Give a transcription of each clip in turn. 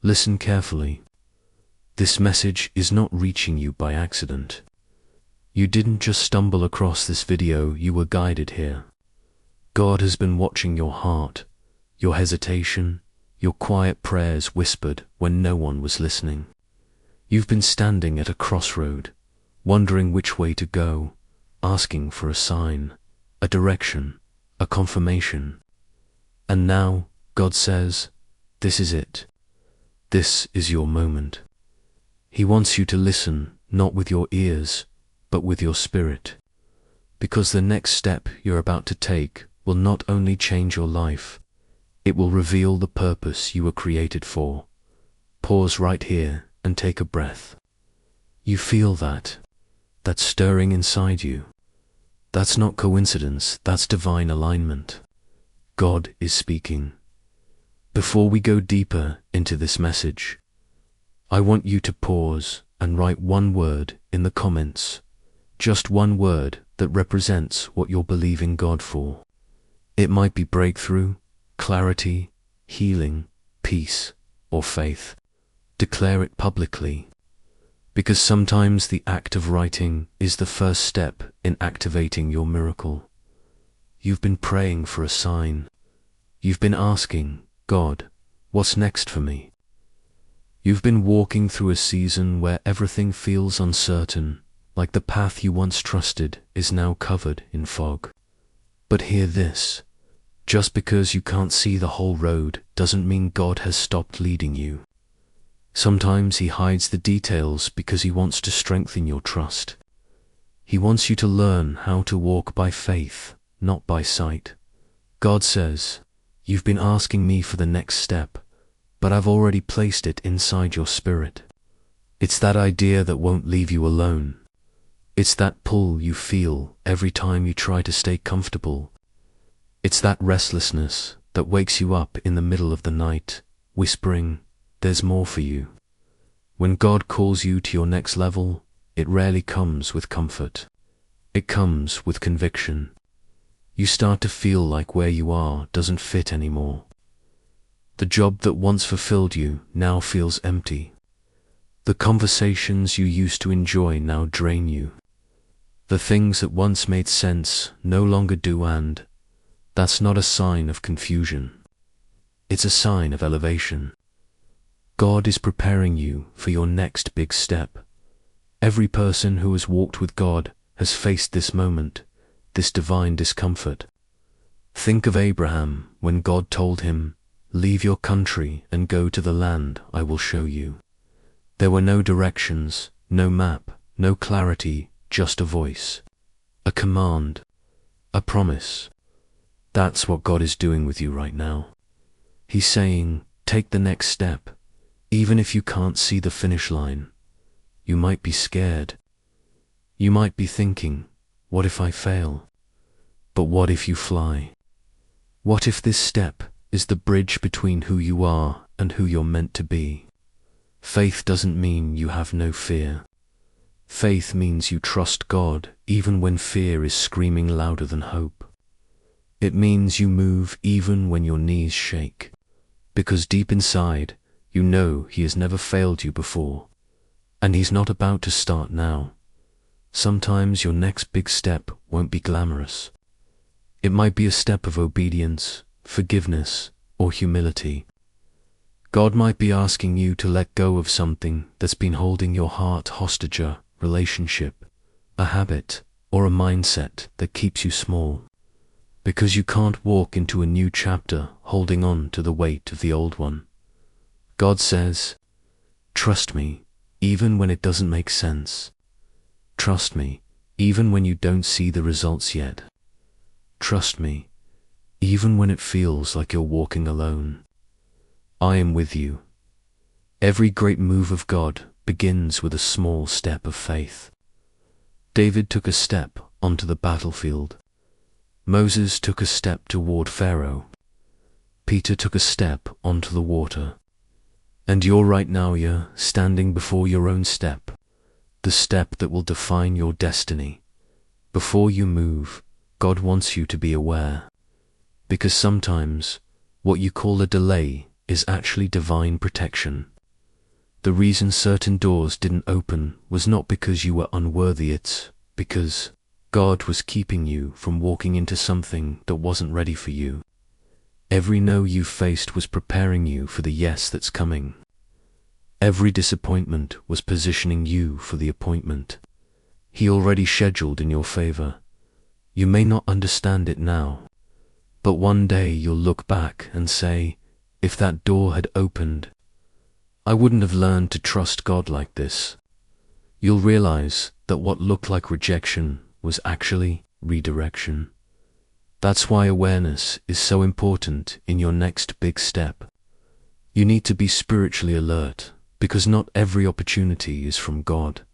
Listen carefully. This message is not reaching you by accident. You didn't just stumble across this video, you were guided here. God has been watching your heart, your hesitation, your quiet prayers whispered when no one was listening. You've been standing at a crossroad, wondering which way to go, asking for a sign, a direction, a confirmation. And now, God says, this is it. This is your moment. He wants you to listen, not with your ears, but with your spirit. Because the next step you're about to take will not only change your life, it will reveal the purpose you were created for. Pause right here and take a breath. You feel that stirring inside you. That's not coincidence, that's divine alignment. God is speaking. Before we go deeper into this message, I want you to pause and write one word in the comments. Just one word that represents what you're believing God for. It might be breakthrough, clarity, healing, peace, or faith. Declare it publicly. Because sometimes the act of writing is the first step in activating your miracle. You've been praying for a sign. You've been asking, God, what's next for me? You've been walking through a season where everything feels uncertain, like the path you once trusted is now covered in fog. But hear this. Just because you can't see the whole road doesn't mean God has stopped leading you. Sometimes He hides the details because He wants to strengthen your trust. He wants you to learn how to walk by faith, not by sight. God says, you've been asking me for the next step, but I've already placed it inside your spirit. It's that idea that won't leave you alone. It's that pull you feel every time you try to stay comfortable. It's that restlessness that wakes you up in the middle of the night, whispering, there's more for you. When God calls you to your next level, it rarely comes with comfort. It comes with conviction. You start to feel like where you are doesn't fit anymore. The job that once fulfilled you now feels empty. The conversations you used to enjoy now drain you. The things that once made sense no longer do, and that's not a sign of confusion. It's a sign of elevation. God is preparing you for your next big step. Every person who has walked with God has faced this moment, this divine discomfort. Think of Abraham when God told him, leave your country and go to the land I will show you. There were no directions, no map, no clarity, just a voice, a command, a promise. That's what God is doing with you right now. He's saying, take the next step. Even if you can't see the finish line, you might be scared. You might be thinking, what if I fail? But what if you fly? What if this step is the bridge between who you are and who you're meant to be? Faith doesn't mean you have no fear. Faith means you trust God even when fear is screaming louder than hope. It means you move even when your knees shake, because deep inside, you know He has never failed you before, and He's not about to start now. Sometimes your next big step won't be glamorous. It might be a step of obedience, forgiveness, or humility. God might be asking you to let go of something that's been holding your heart hostage, a relationship, a habit, or a mindset that keeps you small. Because you can't walk into a new chapter holding on to the weight of the old one. God says, trust me, even when it doesn't make sense. Trust me, even when you don't see the results yet. Trust me, even when it feels like you're walking alone. I am with you. Every great move of God begins with a small step of faith. David took a step onto the battlefield. Moses took a step toward Pharaoh. Peter took a step onto the water. And you're right now, you're standing before your own step, the step that will define your destiny. Before you move, God wants you to be aware. Because sometimes, what you call a delay is actually divine protection. The reason certain doors didn't open was not because you were unworthy, it's because God was keeping you from walking into something that wasn't ready for you. Every no you faced was preparing you for the yes that's coming. Every disappointment was positioning you for the appointment He already scheduled in your favor. You may not understand it now, but one day you'll look back and say, if that door had opened, I wouldn't have learned to trust God like this. You'll realize that what looked like rejection was actually redirection. That's why awareness is so important in your next big step. You need to be spiritually alert, because not every opportunity is from God.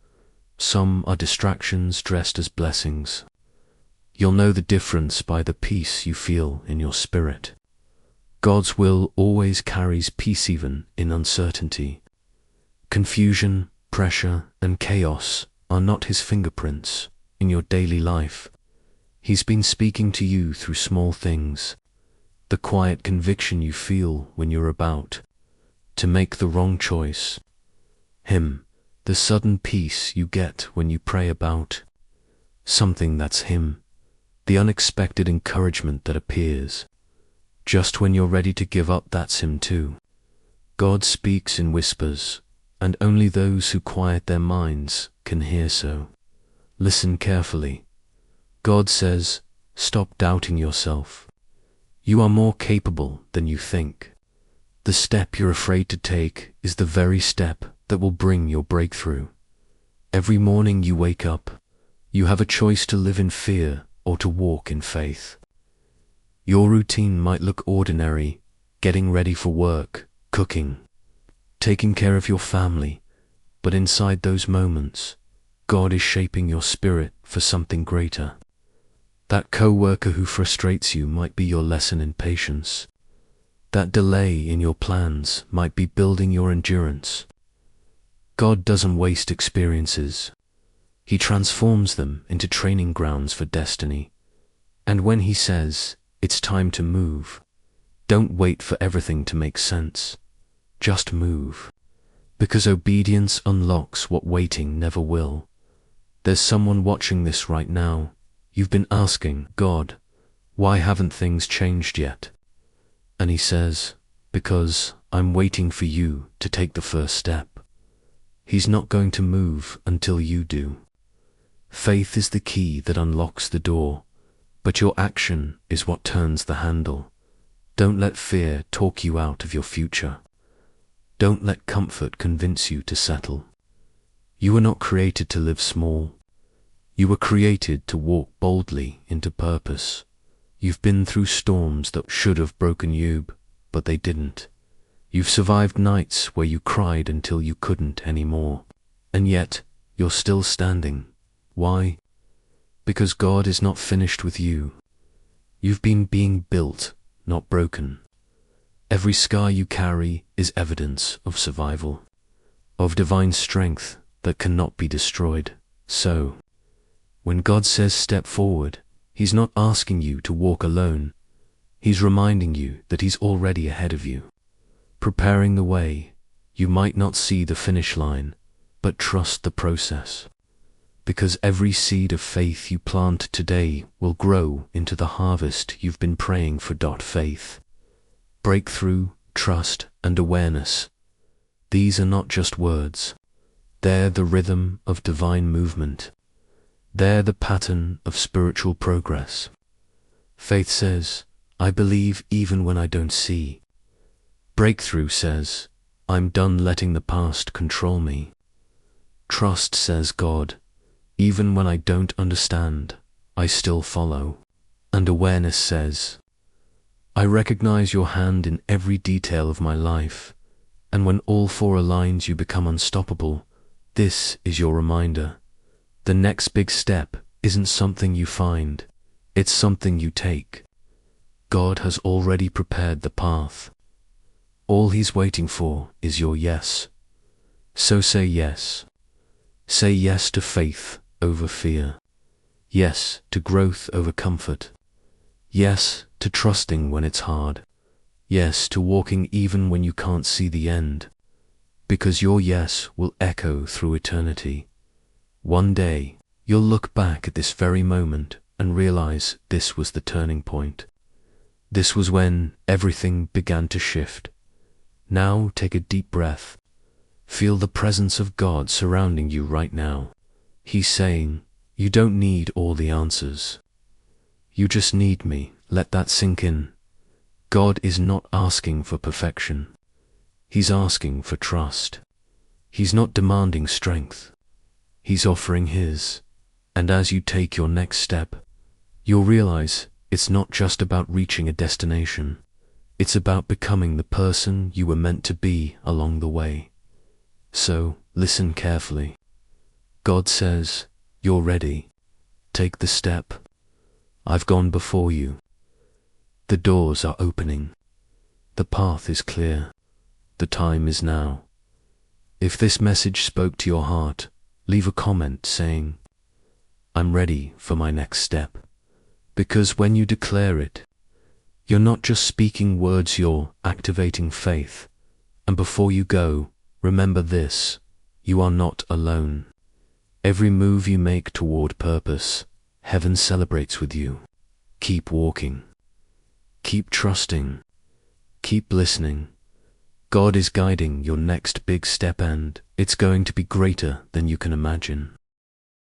Some are distractions dressed as blessings. You'll know the difference by the peace you feel in your spirit. God's will always carries peace even in uncertainty. Confusion, pressure, and chaos are not His fingerprints in your daily life. He's been speaking to you through small things. The quiet conviction you feel when you're about to make the wrong choice. Him, the sudden peace you get when you pray about something that's Him. The unexpected encouragement that appears just when you're ready to give up, that's Him too. God speaks in whispers, and only those who quiet their minds can hear so. Listen carefully. God says, stop doubting yourself. You are more capable than you think. The step you're afraid to take is the very step that will bring your breakthrough. Every morning you wake up, you have a choice to live in fear or to walk in faith. Your routine might look ordinary, getting ready for work, cooking, taking care of your family, but inside those moments, God is shaping your spirit for something greater. That co-worker who frustrates you might be your lesson in patience. That delay in your plans might be building your endurance. God doesn't waste experiences. He transforms them into training grounds for destiny. And when He says, it's time to move, don't wait for everything to make sense. Just move. Because obedience unlocks what waiting never will. There's someone watching this right now. You've been asking, God, why haven't things changed yet? And He says, because I'm waiting for you to take the first step. He's not going to move until you do. Faith is the key that unlocks the door, but your action is what turns the handle. Don't let fear talk you out of your future. Don't let comfort convince you to settle. You were not created to live small. You were created to walk boldly into purpose. You've been through storms that should have broken you, but they didn't. You've survived nights where you cried until you couldn't anymore. And yet, you're still standing. Why? Because God is not finished with you. You've been being built, not broken. Every scar you carry is evidence of survival, of divine strength that cannot be destroyed. So, when God says step forward, He's not asking you to walk alone. He's reminding you that He's already ahead of you, preparing the way. You might not see the finish line, but trust the process. Because every seed of faith you plant today will grow into the harvest you've been praying for. Faith, breakthrough, trust, and awareness. These are not just words. They're the rhythm of divine movement. They're the pattern of spiritual progress. Faith says, I believe even when I don't see. Breakthrough says, I'm done letting the past control me. Trust says, God, even when I don't understand, I still follow. And awareness says, I recognize your hand in every detail of my life. And when all four aligns, you become unstoppable. This is your reminder. The next big step isn't something you find, it's something you take. God has already prepared the path. All He's waiting for is your yes. So say yes. Say yes to faith over fear. Yes to growth over comfort. Yes to trusting when it's hard. Yes to walking even when you can't see the end, because your yes will echo through eternity. One day, you'll look back at this very moment and realize this was the turning point. This was when everything began to shift. Now take a deep breath. Feel the presence of God surrounding you right now. He's saying, you don't need all the answers. You just need me. Let that sink in. God is not asking for perfection. He's asking for trust. He's not demanding strength. He's offering His. And as you take your next step, you'll realize it's not just about reaching a destination. It's about becoming the person you were meant to be along the way. So, listen carefully. God says, you're ready. Take the step. I've gone before you. The doors are opening. The path is clear. The time is now. If this message spoke to your heart, leave a comment saying, I'm ready for my next step. Because when you declare it, you're not just speaking words, you're activating faith. And before you go, remember this, you are not alone. Every move you make toward purpose, heaven celebrates with you. Keep walking. Keep trusting. Keep listening. God is guiding your next big step, and it's going to be greater than you can imagine.